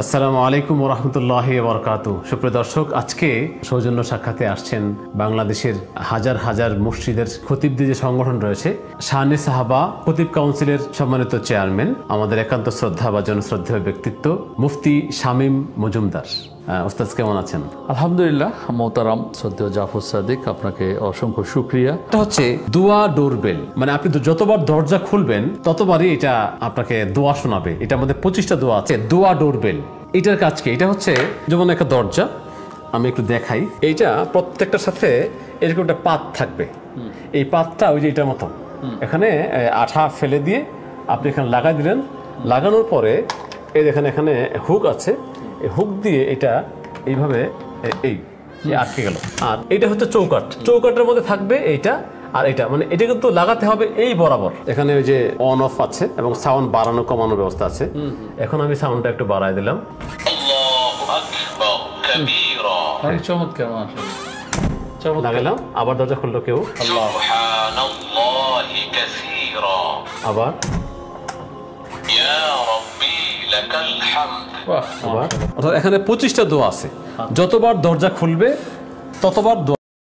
আসসালামু আলাইকুম ওয়া রাহমাতুল্লাহি ওয়া বারাকাতুহু। সুপ্রিয় দর্শক, আজকে সৌজন্য সাক্ষাতে আসছেন বাংলাদেশের হাজার হাজার মসজিদের খতিবদের যে সংগঠন রয়েছে শানে সাহাবা খতিব কাউন্সিলের সম্মানিত চেয়ারম্যান, আমাদের একান্ত শ্রদ্ধা বা জনশ্রদ্ধেয় ব্যক্তিত্ব মুফতি শামীম মজুমদার। ওস্তাদ কেমন আছেন? আলহামদুলিল্লাহ। মোহতারাম শ্রদ্ধেয় জাফর সাদিক, আপনাকে অসংখ্য শুকরিয়া। এটা হচ্ছে দোয়া ডোরবেল, মানে আপনি যতবার দরজা খুলবেন ততবারই এটা আপনাকে দোয়া শোনাবে। এটার মধ্যে 25টা দোয়া আছে। দোয়া ডোরবেল এটার কাজ কি? এটা হচ্ছে যেমন একটা দরজা, আমি একটু দেখাই। এইটা প্রত্যেকটার সাথে এরকম একটা পাত থাকবে। এই পাতটা ওই যে এটার মতো, এখানে আঠা ফেলে দিয়ে আপনি এখানে লাগাই দিলেন। লাগানোর পরে এই দেখেন এখানে হুক আছে, এই হুক দিয়ে এটা এইভাবে এই আটকে গেল। আর এটা হচ্ছে চৌকাঠ, চৌকাঠের মধ্যে থাকবে এইটা আর এটা, মানে এটা কিন্তু লাগাতে হবে এই বরাবর। এখানে ওই যে অন অফ আছে এবং সাউন্ড বাড়ানো কমানোর ব্যবস্থা আছে। এখন আমি সাউন্ডটা একটু বাড়াই দিলাম। চমৎকার, লাগালাম, আবার দরজা খুললো কেউ, আবার এখানে 25টা দোয়া আছে। যতবার দরজা খুলবে ততবার দোয়া